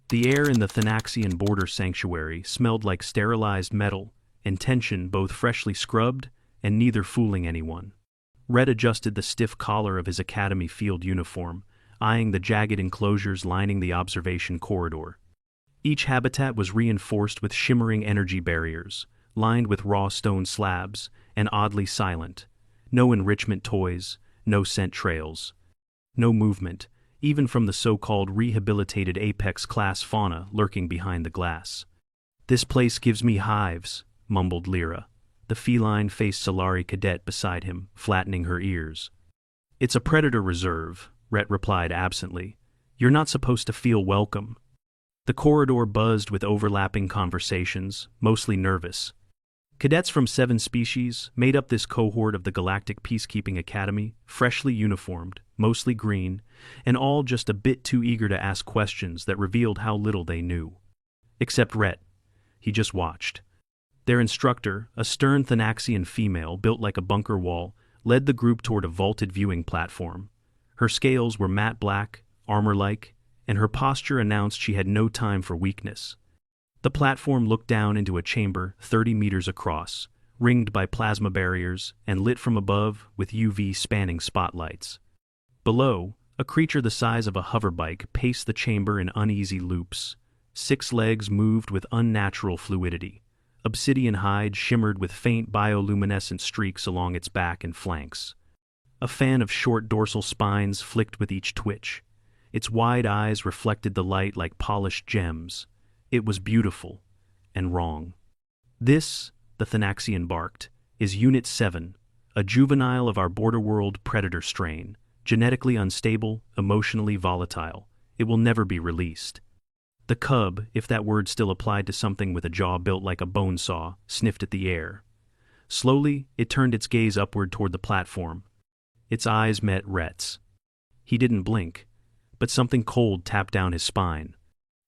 The air in the Thanaxian border sanctuary smelled like sterilized metal and tension, both freshly scrubbed and neither fooling anyone. Red adjusted the stiff collar of his academy field uniform, eyeing the jagged enclosures lining the observation corridor. Each habitat was reinforced with shimmering energy barriers, lined with raw stone slabs, and oddly silent. No enrichment toys, no scent trails. No movement, even from the so-called rehabilitated Apex-class fauna lurking behind the glass. "This place gives me hives," mumbled Lyra, the feline-faced Solari cadet beside him, flattening her ears. "It's a predator reserve," Rhett replied absently. "You're not supposed to feel welcome." The corridor buzzed with overlapping conversations, mostly nervous. Cadets from 7 species made up this cohort of the Galactic Peacekeeping Academy, freshly uniformed, mostly green, and all just a bit too eager to ask questions that revealed how little they knew. Except Rhett. He just watched. Their instructor, a stern Thanaxian female built like a bunker wall, led the group toward a vaulted viewing platform. Her scales were matte black, armor-like, and her posture announced she had no time for weakness. The platform looked down into a chamber 30 meters across, ringed by plasma barriers and lit from above with UV-spanning spotlights. Below, a creature the size of a hoverbike paced the chamber in uneasy loops. 6 legs moved with unnatural fluidity. Obsidian hide shimmered with faint bioluminescent streaks along its back and flanks. A fan of short dorsal spines flicked with each twitch. Its wide eyes reflected the light like polished gems. It was beautiful, and wrong. "This," the Thanaxian barked, "is Unit 7, a juvenile of our border world predator strain, genetically unstable, emotionally volatile. It will never be released." The cub, if that word still applied to something with a jaw built like a bone saw, sniffed at the air. Slowly, it turned its gaze upward toward the platform. Its eyes met Rhett's. He didn't blink, but something cold tapped down his spine.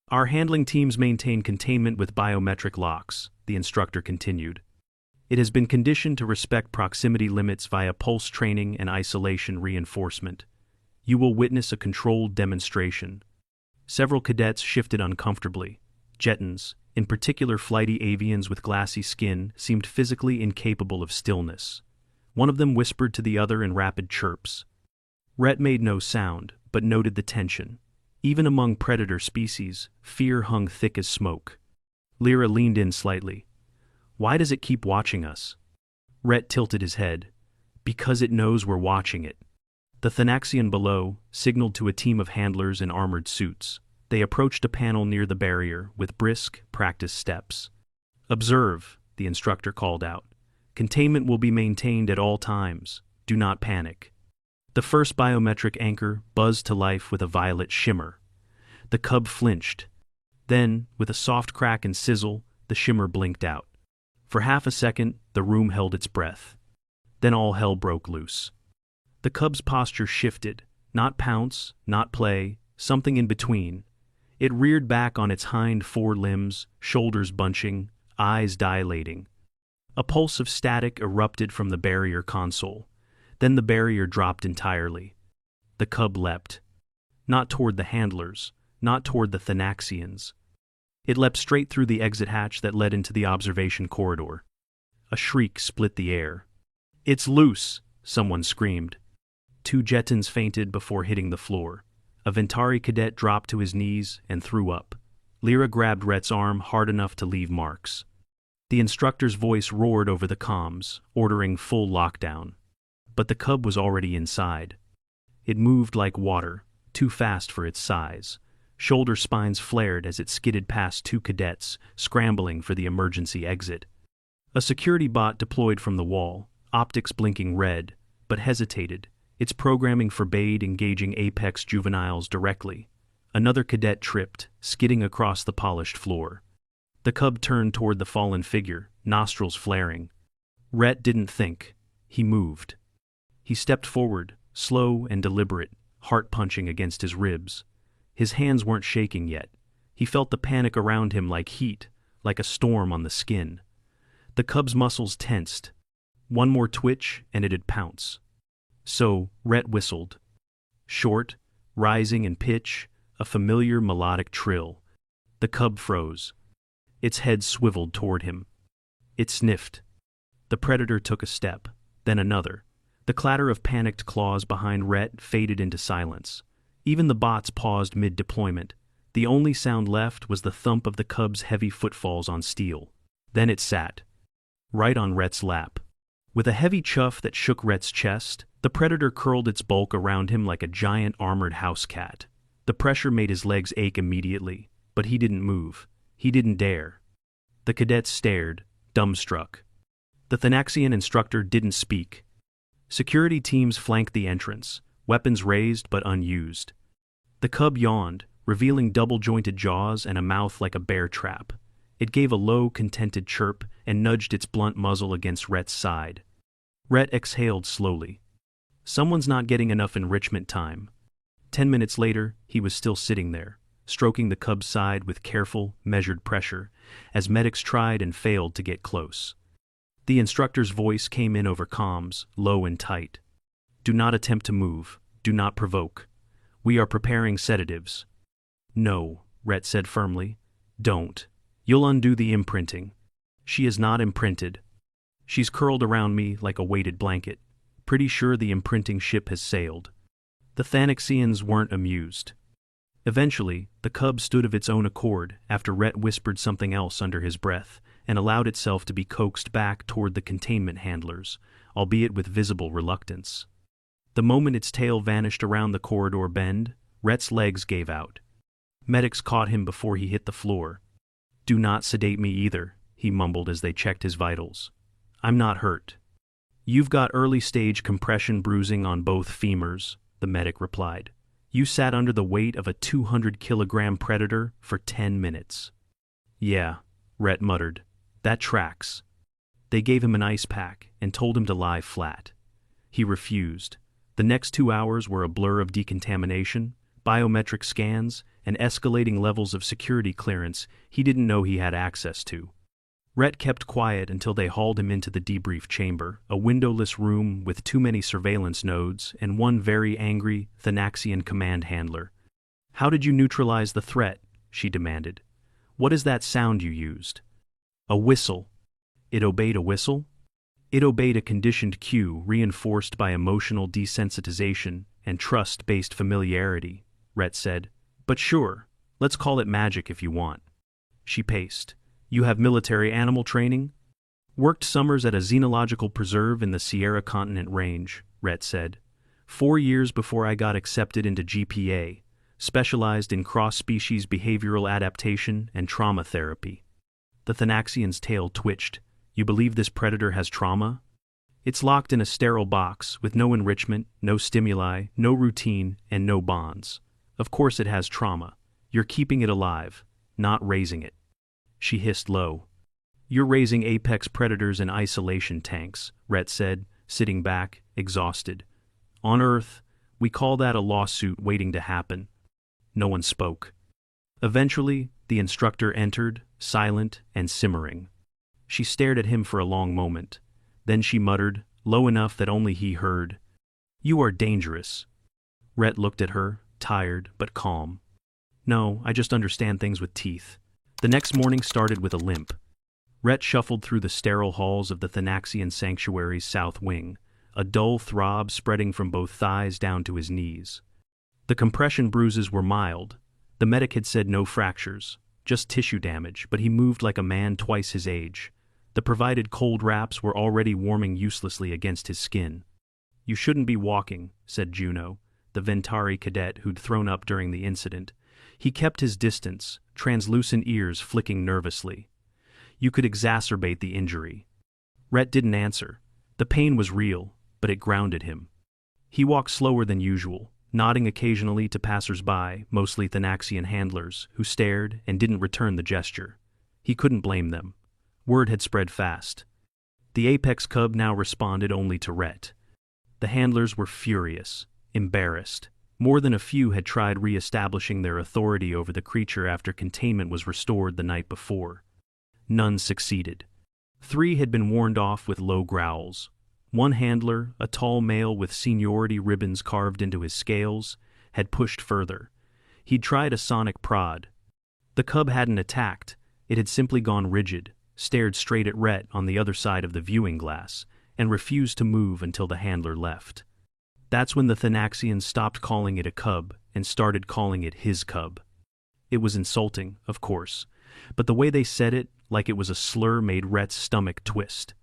"Our handling teams maintain containment with biometric locks," the instructor continued. "It has been conditioned to respect proximity limits via pulse training and isolation reinforcement. You will witness a controlled demonstration." Several cadets shifted uncomfortably. Jettons, in particular flighty avians with glassy skin, seemed physically incapable of stillness. One of them whispered to the other in rapid chirps. Rhett made no sound, but noted the tension. Even among predator species, fear hung thick as smoke. Lyra leaned in slightly. "Why does it keep watching us?" Rhett tilted his head. "Because it knows we're watching it." The Thanaxian below signaled to a team of handlers in armored suits. They approached a panel near the barrier with brisk, practiced steps. "Observe," the instructor called out. "Containment will be maintained at all times. Do not panic." The first biometric anchor buzzed to life with a violet shimmer. The cub flinched. Then, with a soft crack and sizzle, the shimmer blinked out. For half a second, the room held its breath. Then all hell broke loose. The cub's posture shifted, not pounce, not play, something in between. It reared back on its hind 4 limbs, shoulders bunching, eyes dilating. A pulse of static erupted from the barrier console. Then the barrier dropped entirely. The cub leapt. Not toward the handlers, not toward the Thanaxians. It leapt straight through the exit hatch that led into the observation corridor. A shriek split the air. "It's loose!" someone screamed. 2 Jettons fainted before hitting the floor. A Ventari cadet dropped to his knees and threw up. Lyra grabbed Rhett's arm hard enough to leave marks. The instructor's voice roared over the comms, ordering full lockdown. But the cub was already inside. It moved like water, too fast for its size. Shoulder spines flared as it skidded past 2 cadets, scrambling for the emergency exit. A security bot deployed from the wall, optics blinking red, but hesitated. Its programming forbade engaging Apex juveniles directly. Another cadet tripped, skidding across the polished floor. The cub turned toward the fallen figure, nostrils flaring. Rhett didn't think. He moved. He stepped forward, slow and deliberate, heart punching against his ribs. His hands weren't shaking yet. He felt the panic around him like heat, like a storm on the skin. The cub's muscles tensed. One more twitch and it'd pounce. So, Rhett whistled. Short, rising in pitch, a familiar melodic trill. The cub froze. Its head swiveled toward him. It sniffed. The predator took a step, then another. The clatter of panicked claws behind Rhett faded into silence. Even the bots paused mid-deployment. The only sound left was the thump of the cub's heavy footfalls on steel. Then it sat, right on Rhett's lap. With a heavy chuff that shook Rhett's chest, the predator curled its bulk around him like a giant armored house cat. The pressure made his legs ache immediately, but he didn't move. He didn't dare. The cadets stared, dumbstruck. The Thanaxian instructor didn't speak. Security teams flanked the entrance, weapons raised but unused. The cub yawned, revealing double-jointed jaws and a mouth like a bear trap. It gave a low, contented chirp and nudged its blunt muzzle against Rhett's side. Rhett exhaled slowly. Someone's not getting enough enrichment time. 10 minutes later, he was still sitting there, stroking the cub's side with careful, measured pressure, as medics tried and failed to get close. The instructor's voice came in over comms, low and tight. "Do not attempt to move. Do not provoke. We are preparing sedatives." "No," Rhett said firmly. "Don't. You'll undo the imprinting." "She is not imprinted. She's curled around me like a weighted blanket. Pretty sure the imprinting ship has sailed." The Thanaxians weren't amused. Eventually, the cub stood of its own accord after Rhett whispered something else under his breath and allowed itself to be coaxed back toward the containment handlers, albeit with visible reluctance. The moment its tail vanished around the corridor bend, Rhett's legs gave out. Medics caught him before he hit the floor. "Do not sedate me either," he mumbled as they checked his vitals. "I'm not hurt." "You've got early-stage compression bruising on both femurs," the medic replied. "You sat under the weight of a 200-kilogram predator for 10 minutes. "Yeah," Rhett muttered. "That tracks." They gave him an ice pack and told him to lie flat. He refused. The next 2 hours were a blur of decontamination, biometric scans, and escalating levels of security clearance he didn't know he had access to. Rhett kept quiet until they hauled him into the debrief chamber, a windowless room with too many surveillance nodes and one very angry Thanaxian command handler. "How did you neutralize the threat?" she demanded. "What is that sound you used?" "A whistle." "It obeyed a whistle?" "It obeyed a conditioned cue reinforced by emotional desensitization and trust-based familiarity," Rhett said. "But sure, let's call it magic if you want." She paced. "You have military animal training?" "Worked summers at a xenological preserve in the Sierra Continent Range," Rhett said. 4 years before I got accepted into GPA, specialized in cross-species behavioral adaptation and trauma therapy." The Thanaxian's tail twitched. "You believe this predator has trauma?" "It's locked in a sterile box with no enrichment, no stimuli, no routine, and no bonds. Of course it has trauma. You're keeping it alive, not raising it." She hissed low. "You're raising apex predators in isolation tanks," Rhett said, sitting back, exhausted. "On Earth, we call that a lawsuit waiting to happen." No one spoke. Eventually, the instructor entered, silent and simmering. She stared at him for a long moment. Then she muttered, low enough that only he heard, "You are dangerous." Rhett looked at her, tired but calm. "No, I just understand things with teeth." The next morning started with a limp. Rhett shuffled through the sterile halls of the Thanaxian Sanctuary's south wing, a dull throb spreading from both thighs down to his knees. The compression bruises were mild. The medic had said no fractures, just tissue damage, but he moved like a man twice his age. The provided cold wraps were already warming uselessly against his skin. "You shouldn't be walking," said Juno, the Ventari cadet who'd thrown up during the incident. He kept his distance, translucent ears flicking nervously. "You could exacerbate the injury." Rhett didn't answer. The pain was real, but it grounded him. He walked slower than usual, nodding occasionally to passers-by, mostly Thanaxian handlers, who stared and didn't return the gesture. He couldn't blame them. Word had spread fast. The apex cub now responded only to Rhett. The handlers were furious, embarrassed. More than a few had tried re-establishing their authority over the creature after containment was restored the night before. None succeeded. 3 had been warned off with low growls. One handler, a tall male with seniority ribbons carved into his scales, had pushed further. He'd tried a sonic prod. The cub hadn't attacked, it had simply gone rigid, stared straight at Rhett on the other side of the viewing glass, and refused to move until the handler left. That's when the Thanaxians stopped calling it a cub and started calling it his cub. It was insulting, of course, but the way they said it, like it was a slur, made Rhett's stomach twist.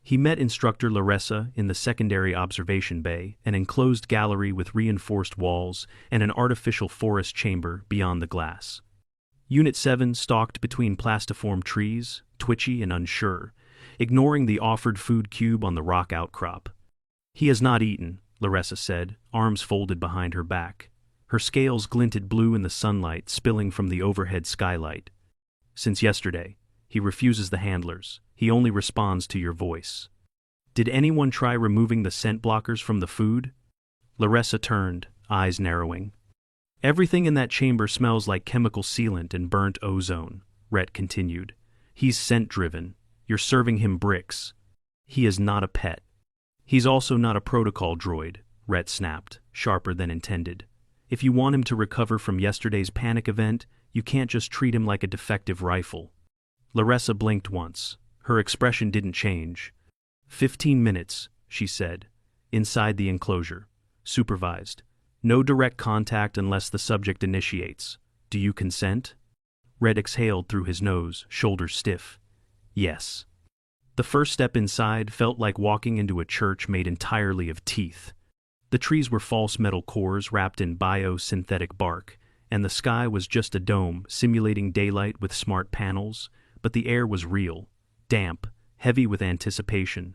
He met Instructor Larissa in the secondary observation bay, an enclosed gallery with reinforced walls and an artificial forest chamber beyond the glass. Unit 7 stalked between plastiform trees, twitchy and unsure, ignoring the offered food cube on the rock outcrop. "He has not eaten," Larissa said, arms folded behind her back. Her scales glinted blue in the sunlight spilling from the overhead skylight. "Since yesterday. He refuses the handlers. He only responds to your voice." "Did anyone try removing the scent blockers from the food?" Larissa turned, eyes narrowing. "Everything in that chamber smells like chemical sealant and burnt ozone," Rhett continued. "He's scent-driven. You're serving him bricks. He is not a pet." "He's also not a protocol droid," Rhett snapped, sharper than intended. "If you want him to recover from yesterday's panic event, you can't just treat him like a defective rifle." Larissa blinked once. Her expression didn't change. 15 minutes, she said. "Inside the enclosure. Supervised. No direct contact unless the subject initiates. Do you consent?" Red exhaled through his nose, shoulders stiff. "Yes." The first step inside felt like walking into a church made entirely of teeth. The trees were false metal cores wrapped in biosynthetic bark, and the sky was just a dome simulating daylight with smart panels, but the air was real, damp, heavy with anticipation.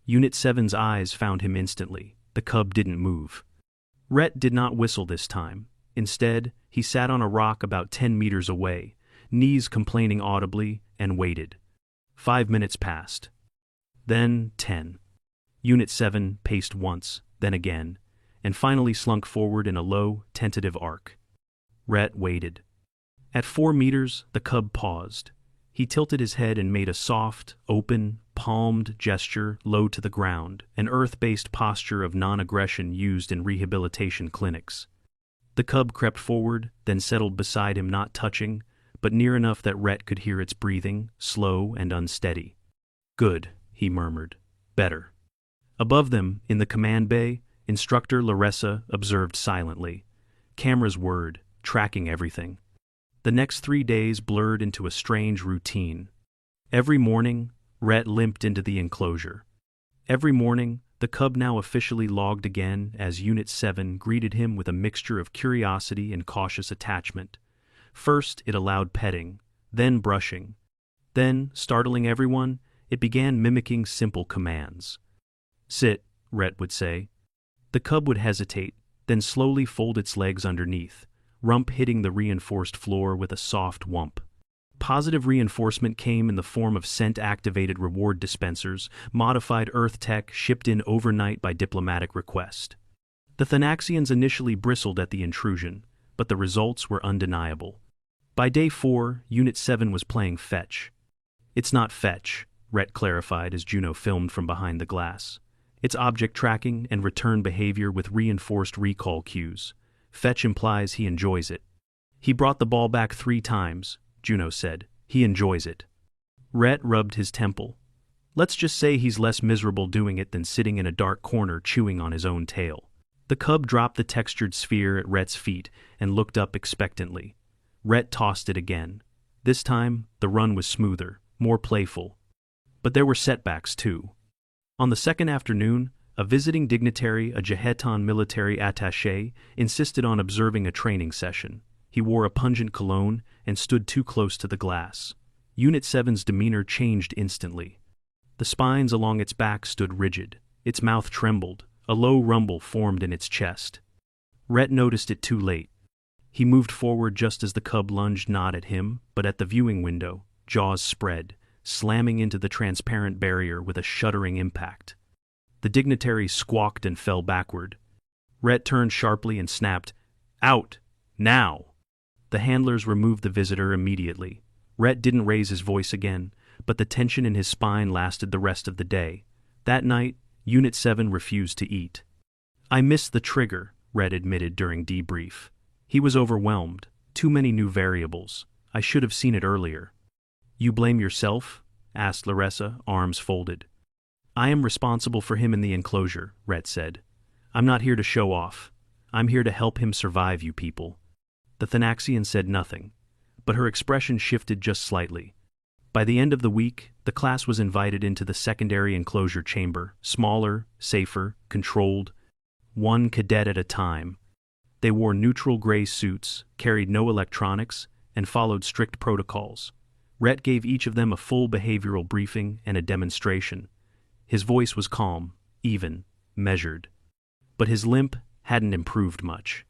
Unit 7's eyes found him instantly. The cub didn't move. Rhett did not whistle this time. Instead, he sat on a rock about 10 meters away, knees complaining audibly, and waited. 5 minutes passed. Then 10. Unit 7 paced once, then again, and finally slunk forward in a low, tentative arc. Rhett waited. At 4 meters, the cub paused. He tilted his head and made a soft, open, palmed gesture low to the ground, an earth-based posture of non-aggression used in rehabilitation clinics. The cub crept forward, then settled beside him, not touching, but near enough that Rhett could hear its breathing, slow and unsteady. "Good," he murmured. "Better." Above them, in the command bay, Instructor Larissa observed silently. Cameras whirred, tracking everything. The next 3 days blurred into a strange routine. Every morning, Rhett limped into the enclosure. Every morning, the cub now officially logged again as Unit 7 greeted him with a mixture of curiosity and cautious attachment. First, it allowed petting, then brushing. Then, startling everyone, it began mimicking simple commands. "Sit," Rhett would say. The cub would hesitate, then slowly fold its legs underneath, rump hitting the reinforced floor with a soft whump. Positive reinforcement came in the form of scent-activated reward dispensers, modified Earth tech shipped in overnight by diplomatic request. The Thanaxians initially bristled at the intrusion, but the results were undeniable. By day 4, Unit 7 was playing fetch. "It's not fetch," Rhett clarified as Juno filmed from behind the glass. "It's object tracking and return behavior with reinforced recall cues. Fetch implies he enjoys it." "He brought the ball back 3 times, Juno said. "He enjoys it." Rhett rubbed his temple. "Let's just say he's less miserable doing it than sitting in a dark corner chewing on his own tail." The cub dropped the textured sphere at Rhett's feet and looked up expectantly. Rhett tossed it again. This time, the run was smoother, more playful. But there were setbacks, too. On the second afternoon, a visiting dignitary, a Jehetan military attaché, insisted on observing a training session. He wore a pungent cologne and stood too close to the glass. Unit 7's demeanor changed instantly. The spines along its back stood rigid. Its mouth trembled. A low rumble formed in its chest. Rhett noticed it too late. He moved forward just as the cub lunged not at him, but at the viewing window, jaws spread, slamming into the transparent barrier with a shuddering impact. The dignitary squawked and fell backward. Rhett turned sharply and snapped, "Out! Now!" The handlers removed the visitor immediately. Rhett didn't raise his voice again, but the tension in his spine lasted the rest of the day. That night, Unit 7 refused to eat. "I missed the trigger," Rhett admitted during debrief. He was overwhelmed. Too many new variables. I should have seen it earlier. You blame yourself? Asked Larissa, arms folded. I am responsible for him in the enclosure, Rhett said. I'm not here to show off. I'm here to help him survive, you people. The Thanaxian said nothing, but her expression shifted just slightly. By the end of the week, the class was invited into the secondary enclosure chamber, smaller, safer, controlled, one cadet at a time. They wore neutral gray suits, carried no electronics, and followed strict protocols. Rhett gave each of them a full behavioral briefing and a demonstration. His voice was calm, even, measured. But his limp hadn't improved much.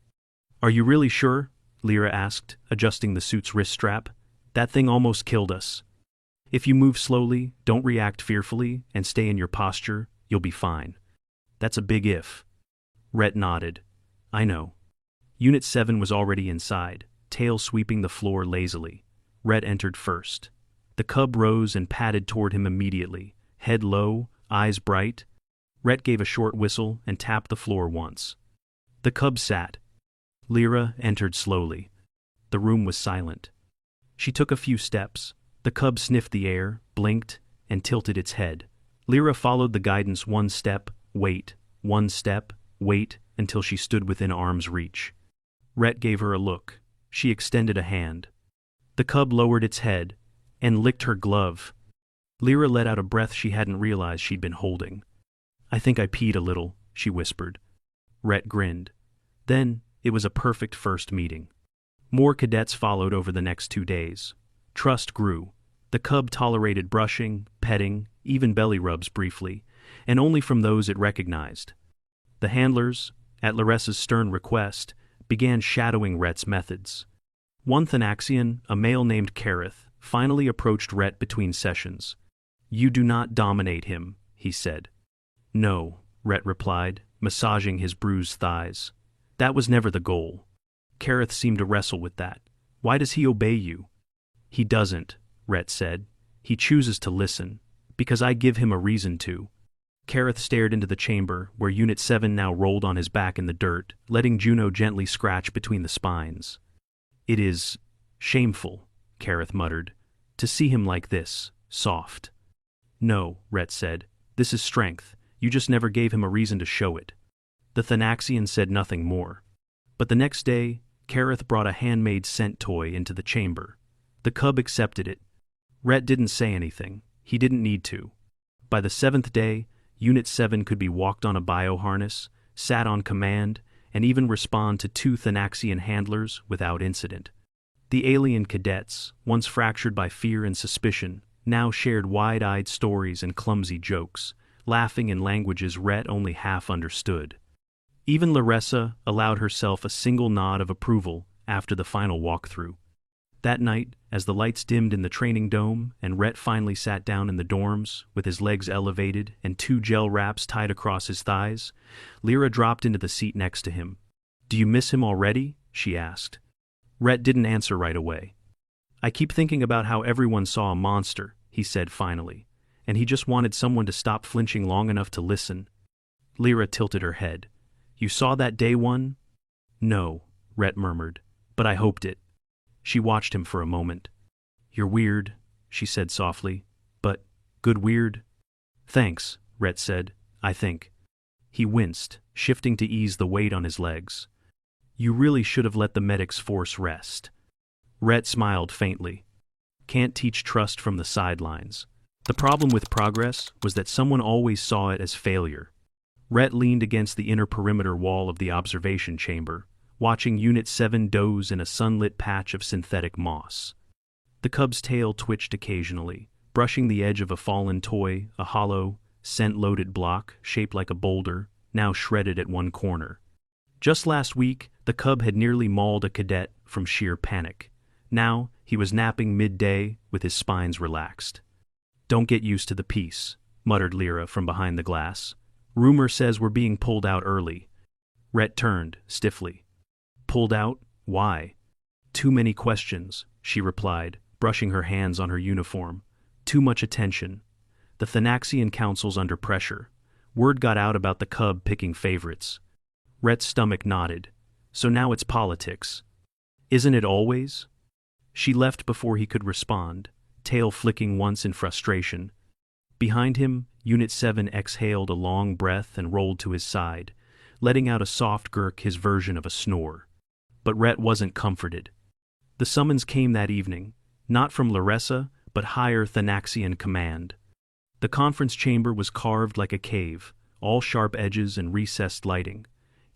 Are you really sure? Lyra asked, adjusting the suit's wrist strap. That thing almost killed us. If you move slowly, don't react fearfully, and stay in your posture, you'll be fine. That's a big if. Rhett nodded. I know. Unit 7 was already inside, tail sweeping the floor lazily. Rhett entered first. The cub rose and padded toward him immediately, head low, eyes bright. Rhett gave a short whistle and tapped the floor once. The cub sat. Lyra entered slowly. The room was silent. She took a few steps. The cub sniffed the air, blinked, and tilted its head. Lyra followed the guidance one step, wait, until she stood within arm's reach. Rhett gave her a look. She extended a hand. The cub lowered its head and licked her glove. Lyra let out a breath she hadn't realized she'd been holding. I think I peed a little, she whispered. Rhett grinned. Then, it was a perfect first meeting. More cadets followed over the next 2 days. Trust grew. The cub tolerated brushing, petting, even belly rubs briefly, and only from those it recognized. The handlers, at Larissa's stern request, began shadowing Rhett's methods. One Thanaxian, a male named Kareth, finally approached Rhett between sessions. You do not dominate him, he said. No, Rhett replied, massaging his bruised thighs. That was never the goal. Kareth seemed to wrestle with that. Why does he obey you? He doesn't, Rhett said. He chooses to listen, because I give him a reason to. Kareth stared into the chamber, where Unit 7 now rolled on his back in the dirt, letting Juno gently scratch between the spines. It is shameful, Kareth muttered, to see him like this, soft. No, Rhett said. This is strength. You just never gave him a reason to show it. The Thanaxian said nothing more. But the next day, Kareth brought a handmade scent toy into the chamber. The cub accepted it. Rhett didn't say anything. He didn't need to. By the 7th day, Unit 7 could be walked on a bioharness, sat on command, and even respond to 2 Thanaxian handlers without incident. The alien cadets, once fractured by fear and suspicion, now shared wide-eyed stories and clumsy jokes, laughing in languages Rhett only half understood. Even Larissa allowed herself a single nod of approval after the final walkthrough. That night, as the lights dimmed in the training dome and Rhett finally sat down in the dorms, with his legs elevated and 2 gel wraps tied across his thighs, Lyra dropped into the seat next to him. Do you miss him already? She asked. Rhett didn't answer right away. I keep thinking about how everyone saw a monster, he said finally, and he just wanted someone to stop flinching long enough to listen. Lyra tilted her head. You saw that day one? No, Rhett murmured, but I hoped it. She watched him for a moment. You're weird, she said softly, but good weird? Thanks, Rhett said, I think. He winced, shifting to ease the weight on his legs. You really should have let the medic's force rest. Rhett smiled faintly. Can't teach trust from the sidelines. The problem with progress was that someone always saw it as failure. Rhett leaned against the inner perimeter wall of the observation chamber, watching Unit 7 doze in a sunlit patch of synthetic moss. The cub's tail twitched occasionally, brushing the edge of a fallen toy, a hollow, scent-loaded block shaped like a boulder, now shredded at one corner. Just last week, the cub had nearly mauled a cadet from sheer panic. Now, he was napping midday with his spines relaxed. Don't get used to the peace, muttered Lyra from behind the glass. Rumor says we're being pulled out early. Rhett turned, stiffly. Pulled out? Why? Too many questions, she replied, brushing her hands on her uniform. Too much attention. The Thanaxian Council's under pressure. Word got out about the cub picking favorites. Rhett's stomach knotted. So now it's politics. Isn't it always? She left before he could respond, tail flicking once in frustration. Behind him, Unit 7 exhaled a long breath and rolled to his side, letting out a soft gurk, his version of a snore. But Rhett wasn't comforted. The summons came that evening, not from Larissa, but higher Thanaxian command. The conference chamber was carved like a cave, all sharp edges and recessed lighting.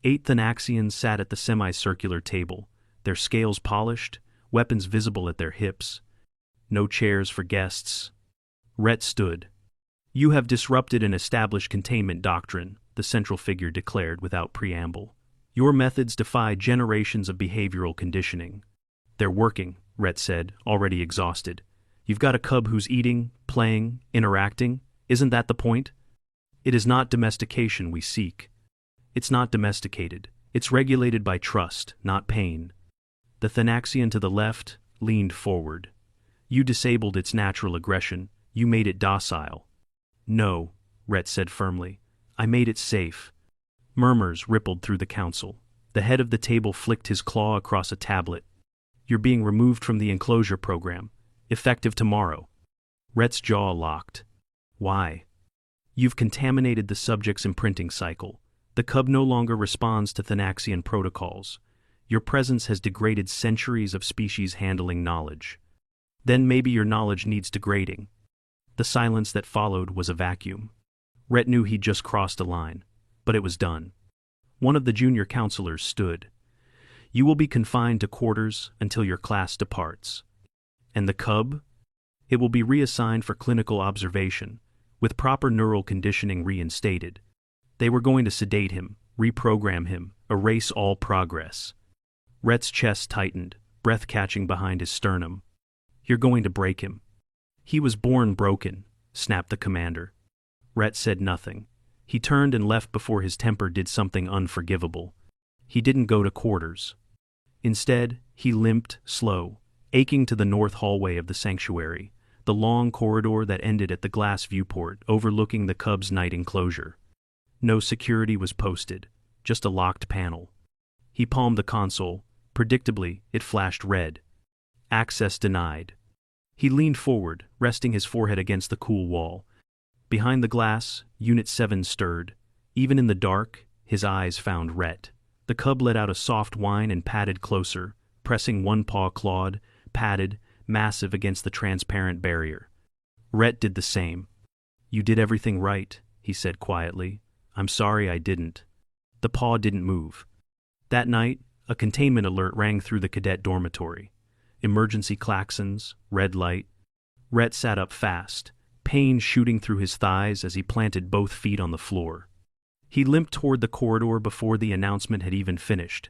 8 Thanaxians sat at the semicircular table, their scales polished, weapons visible at their hips. No chairs for guests. Rhett stood. "You have disrupted an established containment doctrine," the central figure declared without preamble. "Your methods defy generations of behavioral conditioning." "They're working," Rhett said, already exhausted. "You've got a cub who's eating, playing, interacting. Isn't that the point? It is not domestication we seek. It's not domesticated. It's regulated by trust, not pain." The Thanaxian to the left leaned forward. "You disabled its natural aggression. You made it docile." "No," Rhett said firmly. "I made it safe." Murmurs rippled through the council. The head of the table flicked his claw across a tablet. "You're being removed from the enclosure program. Effective tomorrow." Rhett's jaw locked. "Why?" "You've contaminated the subject's imprinting cycle. The cub no longer responds to Thanaxian protocols. Your presence has degraded centuries of species handling knowledge. Then maybe your knowledge needs degrading." The silence that followed was a vacuum. Rhett knew he'd just crossed a line, but it was done. One of the junior counselors stood. "You will be confined to quarters until your class departs." "And the cub?" "It will be reassigned for clinical observation, with proper neural conditioning reinstated." They were going to sedate him, reprogram him, erase all progress. Rhett's chest tightened, breath catching behind his sternum. "You're going to break him." "He was born broken," snapped the commander. Rhett said nothing. He turned and left before his temper did something unforgivable. He didn't go to quarters. Instead, he limped, slow, aching to the north hallway of the sanctuary, the long corridor that ended at the glass viewport overlooking the cub's night enclosure. No security was posted, just a locked panel. He palmed the console. Predictably, it flashed red. "Access denied." He leaned forward, resting his forehead against the cool wall. Behind the glass, Unit 7 stirred. Even in the dark, his eyes found Rhett. The cub let out a soft whine and padded closer, pressing one paw clawed, padded, massive against the transparent barrier. Rhett did the same. "You did everything right," he said quietly. "I'm sorry I didn't." The paw didn't move. That night, a containment alert rang through the cadet dormitory. Emergency klaxons, red light. Rhett sat up fast, pain shooting through his thighs as he planted both feet on the floor. He limped toward the corridor before the announcement had even finished.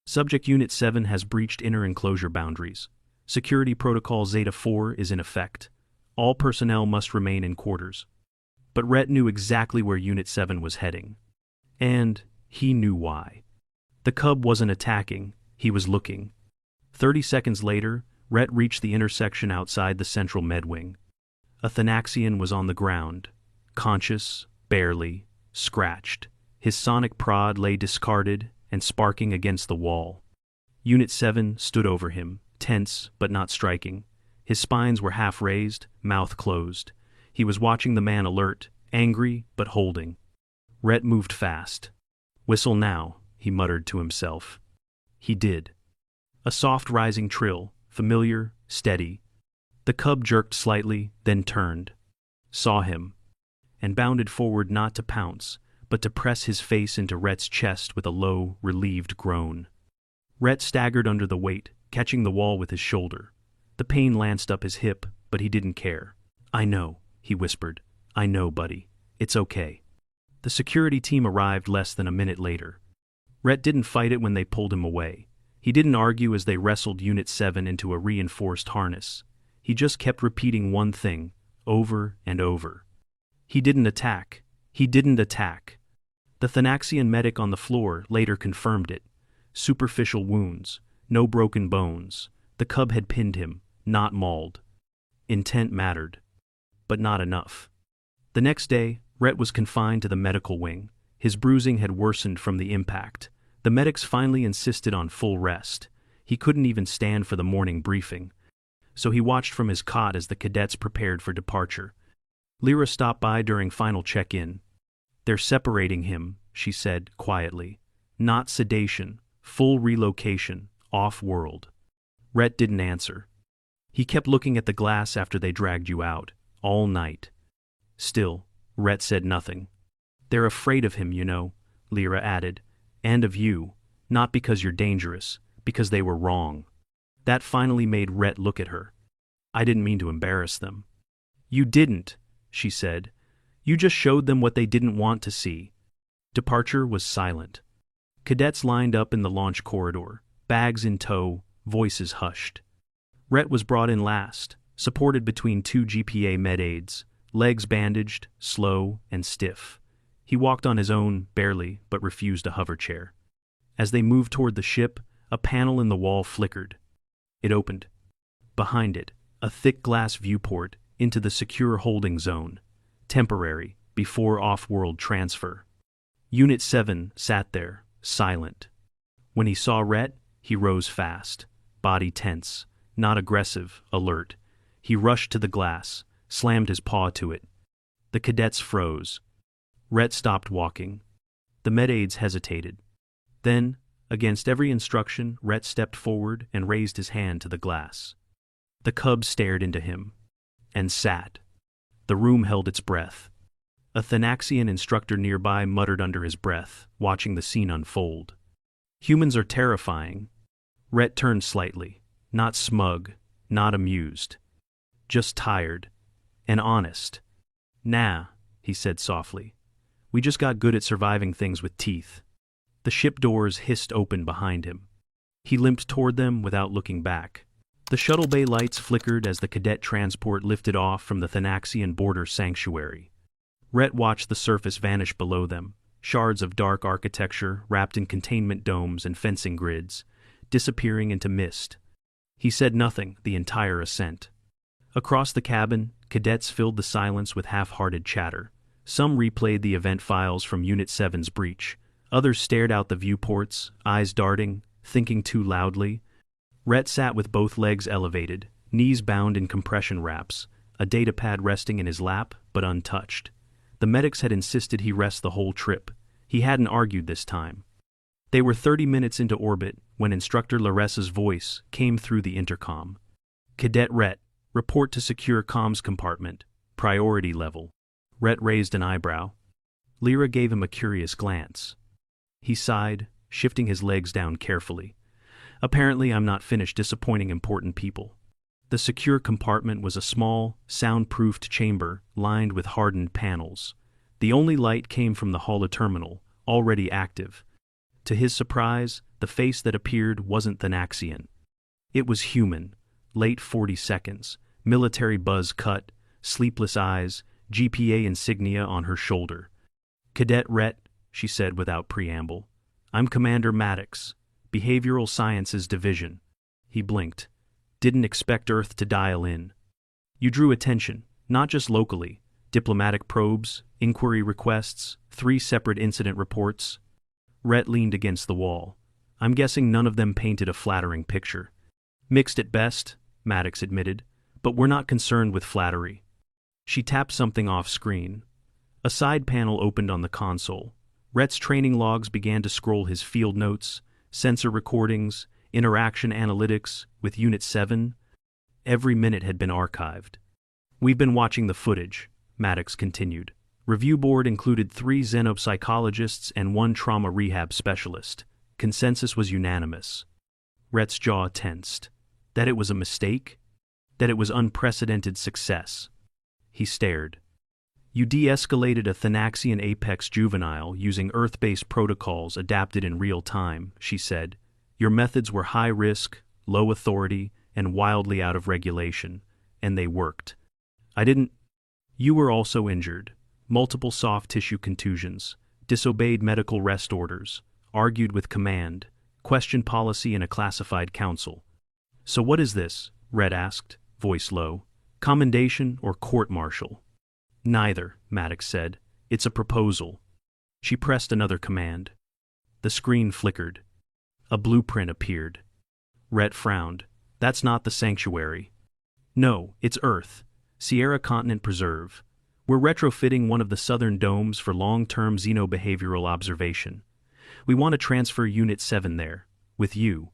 "Subject Unit 7 has breached inner enclosure boundaries. Security Protocol Zeta 4 is in effect. All personnel must remain in quarters." But Rhett knew exactly where Unit 7 was heading. And he knew why. The cub wasn't attacking, he was looking. 30 seconds later, Rhett reached the intersection outside the central medwing. A Thanaxian was on the ground, conscious, barely, scratched. His sonic prod lay discarded and sparking against the wall. Unit 7 stood over him, tense but not striking. His spines were half raised, mouth closed. He was watching the man alert, angry but holding. Rhett moved fast. "Whistle now," he muttered to himself. He did. A soft rising trill, familiar, steady. The cub jerked slightly, then turned. Saw him. And bounded forward not to pounce, but to press his face into Rhett's chest with a low, relieved groan. Rhett staggered under the weight, catching the wall with his shoulder. The pain lanced up his hip, but he didn't care. "I know," he whispered. "I know, buddy. It's okay." The security team arrived less than a minute later. Rhett didn't fight it when they pulled him away. He didn't argue as they wrestled Unit 7 into a reinforced harness. He just kept repeating one thing, over and over. He didn't attack. He didn't attack. The Thanaxian medic on the floor later confirmed it. Superficial wounds, no broken bones. The cub had pinned him, not mauled. Intent mattered. But not enough. The next day, Rhett was confined to the medical wing. His bruising had worsened from the impact. The medics finally insisted on full rest. He couldn't even stand for the morning briefing. so he watched from his cot as the cadets prepared for departure. Lyra stopped by during final check-in. "They're separating him," she said quietly. "Not sedation, full relocation, off-world." Rhett didn't answer. He kept looking at the glass after they dragged you out, all night. Still, Rhett said nothing. "They're afraid of him, you know," Lyra added. "And of you. Not because you're dangerous, because they were wrong." That finally made Rhett look at her. "I didn't mean to embarrass them." "You didn't," she said. "You just showed them what they didn't want to see." Departure was silent. Cadets lined up in the launch corridor, bags in tow, voices hushed. Rhett was brought in last, supported between two GPA med aides, legs bandaged, slow and stiff. He walked on his own, barely, but refused a hover chair. As they moved toward the ship, a panel in the wall flickered. It opened. Behind it, a thick glass viewport into the secure holding zone, temporary, before off-world transfer. Unit 7 sat there, silent. When he saw Rhett, he rose fast, body tense, not aggressive, alert. He rushed to the glass, slammed his paw to it. The cadets froze. Rhett stopped walking. The med-aides hesitated. Then, against every instruction, Rhett stepped forward and raised his hand to the glass. The cub stared into him. And sat. The room held its breath. A Thanaxian instructor nearby muttered under his breath, watching the scene unfold. "Humans are terrifying." Rhett turned slightly, not smug, not amused. Just tired. And honest. "Nah," he said softly. "We just got good at surviving things with teeth." The ship doors hissed open behind him. He limped toward them without looking back. The shuttle bay lights flickered as the cadet transport lifted off from the Thanaxian border sanctuary. Rhett watched the surface vanish below them, shards of dark architecture wrapped in containment domes and fencing grids, disappearing into mist. He said nothing the entire ascent. Across the cabin, cadets filled the silence with half-hearted chatter. Some replayed the event files from Unit 7's breach. Others stared out the viewports, eyes darting, thinking too loudly. Rhett sat with both legs elevated, knees bound in compression wraps, a datapad resting in his lap, but untouched. The medics had insisted he rest the whole trip. He hadn't argued this time. They were 30 minutes into orbit when Instructor Laressa's voice came through the intercom. "Cadet Rhett, report to secure comms compartment, priority level." Rhett raised an eyebrow. Lyra gave him a curious glance. He sighed, shifting his legs down carefully. "Apparently I'm not finished disappointing important people." The secure compartment was a small, soundproofed chamber lined with hardened panels. The only light came from the holoterminal, already active. To his surprise, the face that appeared wasn't Thanaxian. It was human, late 42nds, military buzz cut, sleepless eyes, GPA insignia on her shoulder. "Cadet Rhett," she said without preamble. "I'm Commander Maddox, Behavioral Sciences Division." He blinked. "Didn't expect Earth to dial in." "You drew attention, not just locally. Diplomatic probes, inquiry requests, 3 separate incident reports." Rhett leaned against the wall. "I'm guessing none of them painted a flattering picture." "Mixed at best," Maddox admitted, "but we're not concerned with flattery." She tapped something off screen. A side panel opened on the console. Rhett's training logs began to scroll his field notes, sensor recordings, interaction analytics with Unit 7. Every minute had been archived. "We've been watching the footage," Maddox continued. "Review board included 3 xenopsychologists and 1 trauma rehab specialist. Consensus was unanimous." Rhett's jaw tensed. That it was a mistake? That it was unprecedented success? He stared. "You de-escalated a Thanaxian apex juvenile using Earth-based protocols adapted in real time," she said. "Your methods were high risk, low authority, and wildly out of regulation, and they worked. I didn't. You were also injured. Multiple soft tissue contusions, disobeyed medical rest orders, argued with command, questioned policy in a classified council." "So what is this?" Rhett asked, voice low. "Commendation or court-martial?" "Neither," Maddox said. "It's a proposal." She pressed another command. The screen flickered. A blueprint appeared. Rhett frowned. "That's not the sanctuary." No, it's Earth. Sierra Continent Preserve. We're retrofitting one of the southern domes for long-term xenobehavioral observation. We want to transfer Unit 7 there, with you.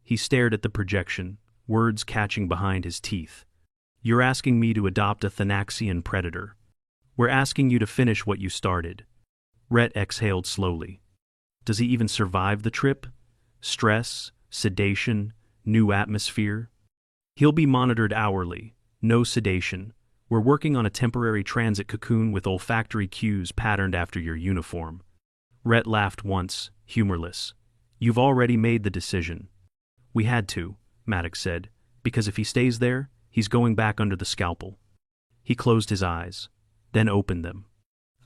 He stared at the projection, words catching behind his teeth. You're asking me to adopt a Thanaxian predator. We're asking you to finish what you started. Rhett exhaled slowly. Does he even survive the trip? Stress, sedation, new atmosphere? He'll be monitored hourly. No sedation. We're working on a temporary transit cocoon with olfactory cues patterned after your uniform. Rhett laughed once, humorless. You've already made the decision. We had to, Maddox said, because if he stays there, he's going back under the scalpel. He closed his eyes, then opened them.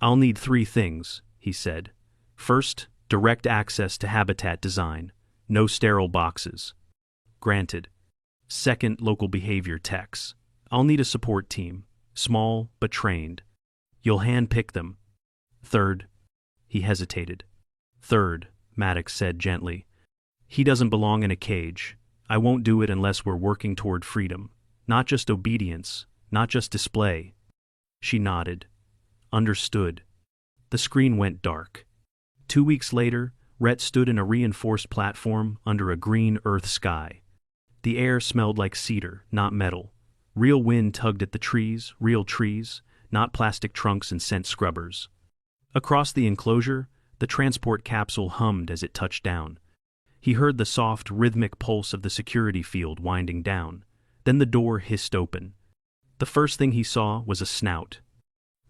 I'll need 3 things, he said. First, direct access to habitat design. No sterile boxes. Granted. Second, local behavior techs. I'll need a support team. Small, but trained. You'll handpick them. Third. He hesitated. Third, Maddox said gently. He doesn't belong in a cage. I won't do it unless we're working toward freedom. Not just obedience, not just display. She nodded. Understood. The screen went dark. 2 weeks later, Rhett stood in a reinforced platform under a green Earth sky. The air smelled like cedar, not metal. Real wind tugged at the trees, real trees, not plastic trunks and scent scrubbers. Across the enclosure, the transport capsule hummed as it touched down. He heard the soft, rhythmic pulse of the security field winding down. Then the door hissed open. The first thing he saw was a snout.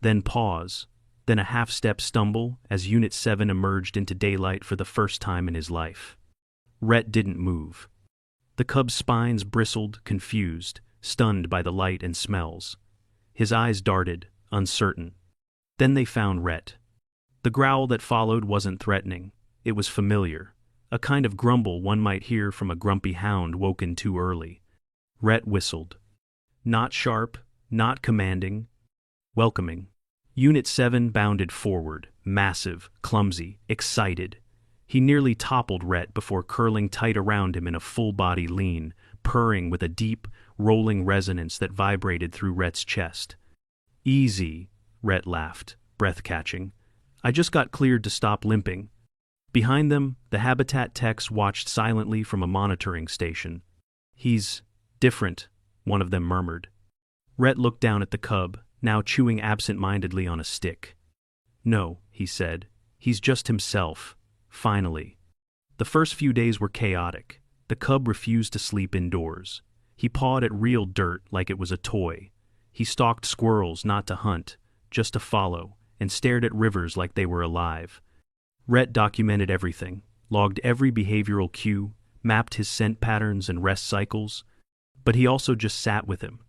Then pause. Then a half-step stumble as Unit 7 emerged into daylight for the first time in his life. Rhett didn't move. The cub's spines bristled, confused, stunned by the light and smells. His eyes darted, uncertain. Then they found Rhett. The growl that followed wasn't threatening. It was familiar. A kind of grumble one might hear from a grumpy hound woken too early. Rhett whistled. Not sharp, not commanding. Welcoming. Unit 7 bounded forward, massive, clumsy, excited. He nearly toppled Rhett before curling tight around him in a full-body lean, purring with a deep, rolling resonance that vibrated through Rhett's chest. Easy, Rhett laughed, breath-catching. I just got cleared to stop limping. Behind them, the habitat techs watched silently from a monitoring station. He's different, one of them murmured. Rhett looked down at the cub, now chewing absent-mindedly on a stick. No, he said. He's just himself. Finally. The first few days were chaotic. The cub refused to sleep indoors. He pawed at real dirt like it was a toy. He stalked squirrels not to hunt, just to follow, and stared at rivers like they were alive. Rhett documented everything, logged every behavioral cue, mapped his scent patterns and rest cycles, but he also just sat with him.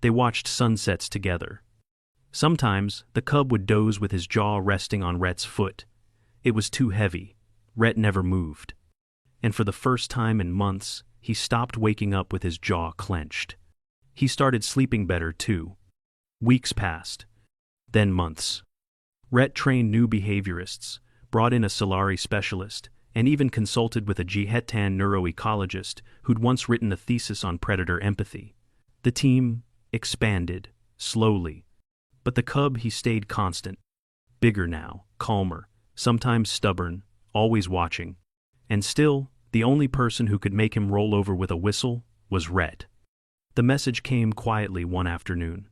They watched sunsets together. Sometimes, the cub would doze with his jaw resting on Rhett's foot. It was too heavy. Rhett never moved. And for the first time in months, he stopped waking up with his jaw clenched. He started sleeping better, too. Weeks passed. Then months. Rhett trained new behaviorists, brought in a Solari specialist, and even consulted with a Jihetan neuroecologist who'd once written a thesis on predator empathy. The team expanded, slowly. But the cub, he stayed constant. Bigger now, calmer, sometimes stubborn, always watching. And still, the only person who could make him roll over with a whistle was Rhett. The message came quietly one afternoon.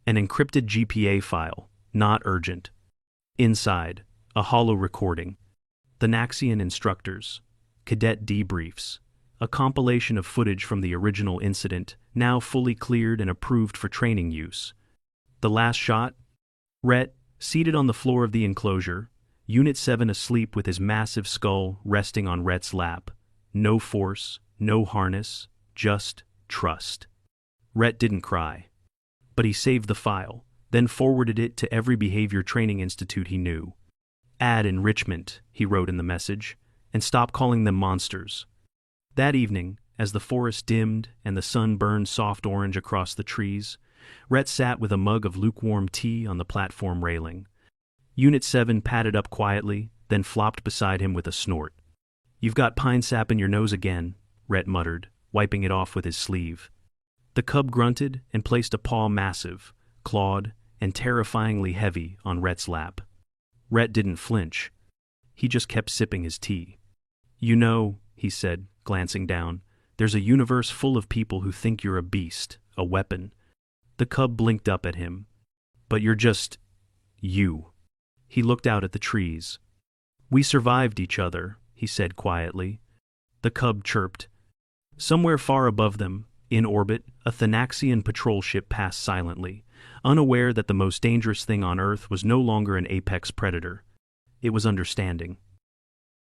An encrypted GPA file, not urgent. Inside, a hollow recording. The Naxian instructors. Cadet debriefs. A compilation of footage from the original incident, now fully cleared and approved for training use. The last shot? Rhett, seated on the floor of the enclosure, Unit 7 asleep with his massive skull resting on Rhett's lap. No force, no harness, just trust. Rhett didn't cry. But he saved the file, then forwarded it to every behavior training institute he knew. Add enrichment, he wrote in the message, and stop calling them monsters. That evening, as the forest dimmed and the sun burned soft orange across the trees, Rhett sat with a mug of lukewarm tea on the platform railing. Unit 7 padded up quietly, then flopped beside him with a snort. You've got pine sap in your nose again, Rhett muttered, wiping it off with his sleeve. The cub grunted and placed a paw massive, clawed, and terrifyingly heavy on Rhett's lap. Rhett didn't flinch. He just kept sipping his tea. "You know," he said, glancing down, "there's a universe full of people who think you're a beast, a weapon." The cub blinked up at him. "But you're just... you." He looked out at the trees. "We survived each other," he said quietly. The cub chirped. Somewhere far above them, in orbit, a Thanaxian patrol ship passed silently, unaware that the most dangerous thing on Earth was no longer an apex predator. It was understanding.